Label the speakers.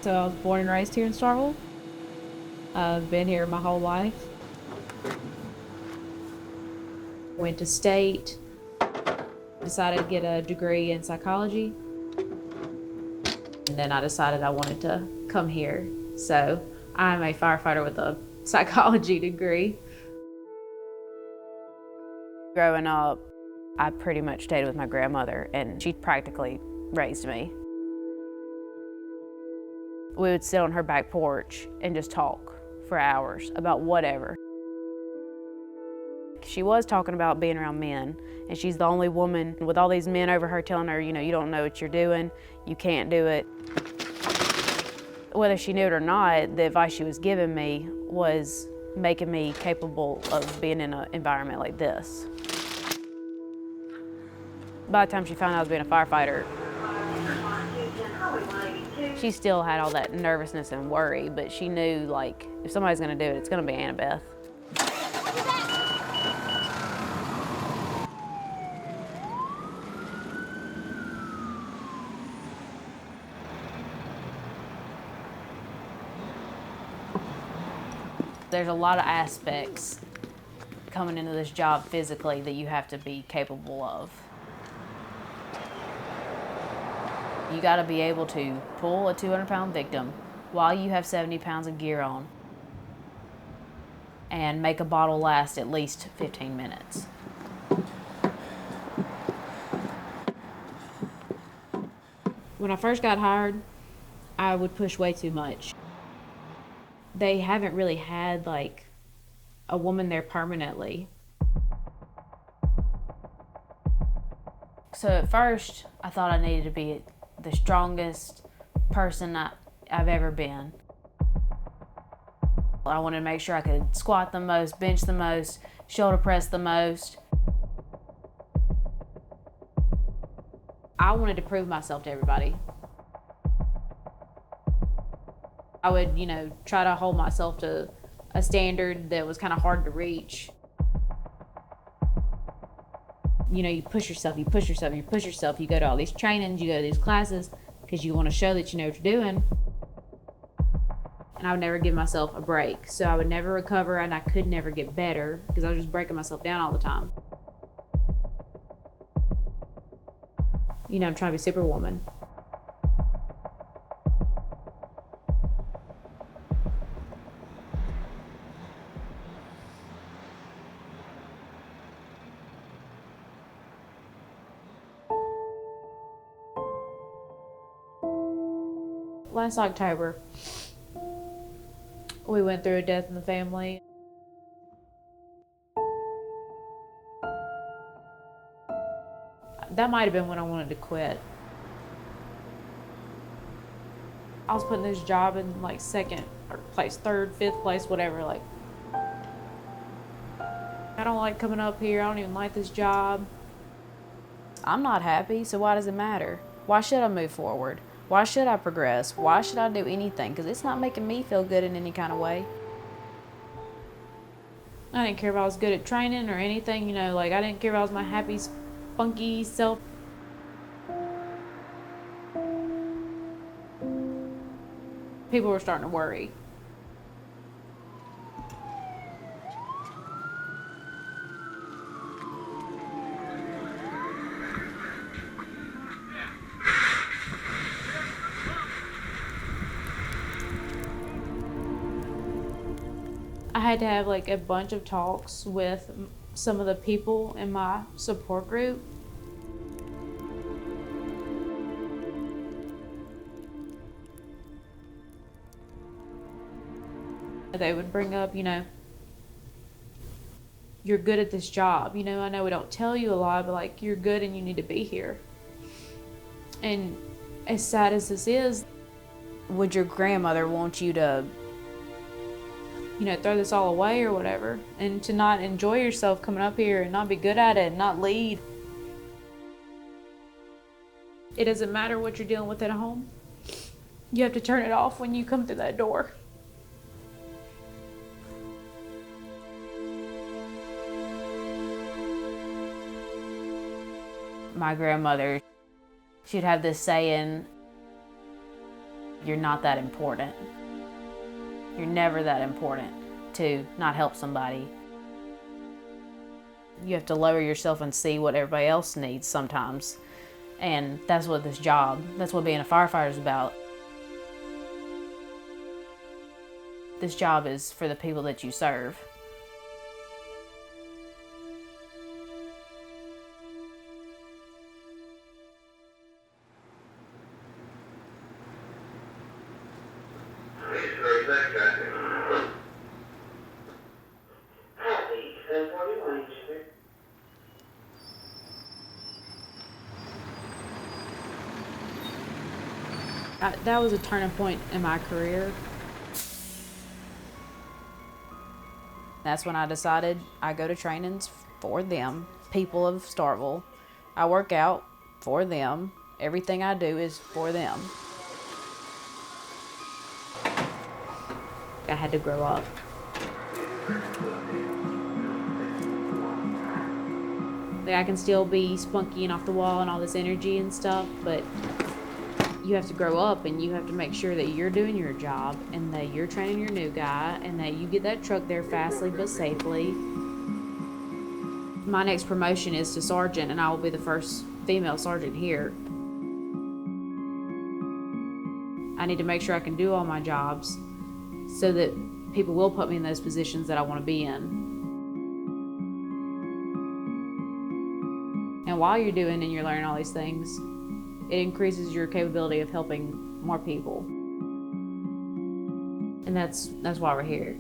Speaker 1: So I was born and raised here in Starkville. I've been here my whole life. Went to state, decided to get a degree in psychology. And then I decided I wanted to come here. So I'm a firefighter with a psychology degree.
Speaker 2: Growing up, I pretty much stayed with my grandmother, and she practically raised me. We would sit on her back porch and just talk for hours about whatever. She was talking about being around men, and she's the only woman with all these men over her telling her, you don't know what you're doing, you can't do it. Whether she knew it or not, the advice she was giving me was making me capable of being in an environment like this. By the time she found out I was being a firefighter, she still had all that nervousness and worry, but she knew, like, if somebody's gonna do it, it's gonna be Annabeth. There's a lot of aspects coming into this job physically that you have to be capable of. You gotta be able to pull a 200-pound victim while you have 70 pounds of gear on and make a bottle last at least 15 minutes.
Speaker 1: When I first got hired, I would push way too much. They haven't really had like a woman there permanently.
Speaker 2: So at first, I thought I needed to be the strongest person I've ever been. I wanted to make sure I could squat the most, bench the most, shoulder press the most.
Speaker 1: I wanted to prove myself to everybody. I would, try to hold myself to a standard that was kind of hard to reach. You push yourself, you push yourself, you push yourself. You go to all these trainings, you go to these classes because you want to show that you know what you're doing. And I would never give myself a break. So I would never recover, and I could never get better because I was just breaking myself down all the time. I'm trying to be Superwoman. Last October, we went through a death in the family. That might have been when I wanted to quit. I was putting this job in like second place, third, fifth place, whatever. Like, I don't like coming up here. I don't even like this job.
Speaker 2: I'm not happy, so why does it matter? Why should I move forward? Why should I progress? Why should I do anything? Because it's not making me feel good in any kind of way.
Speaker 1: I didn't care if I was good at training or anything, I didn't care if I was my happy, spunky self. People were starting to worry. I had to have like a bunch of talks with some of the people in my support group. They would bring up, you're good at this job. I know we don't tell you a lot, but like, you're good and you need to be here. And as sad as this is,
Speaker 2: would your grandmother want you to
Speaker 1: throw this all away or whatever, and to not enjoy yourself coming up here and not be good at it and not lead? It doesn't matter what you're dealing with at home. You have to turn it off when you come through that door.
Speaker 2: My grandmother, she'd have this saying, You're not that important. You're never that important to not help somebody. You have to lower yourself and see what everybody else needs sometimes. And that's what that's what being a firefighter is about. This job is for the people that you serve.
Speaker 1: That was a turning point in my career.
Speaker 2: That's when I decided I go to trainings for them, people of Starkville. I work out for them. Everything I do is for them.
Speaker 1: I had to grow up. Like, I can still be spunky and off the wall and all this energy and stuff, but you have to grow up and you have to make sure that you're doing your job and that you're training your new guy and that you get that truck there fastly but safely. My next promotion is to sergeant, and I will be the first female sergeant here. I need to make sure I can do all my jobs so that people will put me in those positions that I want to be in. And while you're doing and you're learning all these things, it increases your capability of helping more people. And that's why we're here.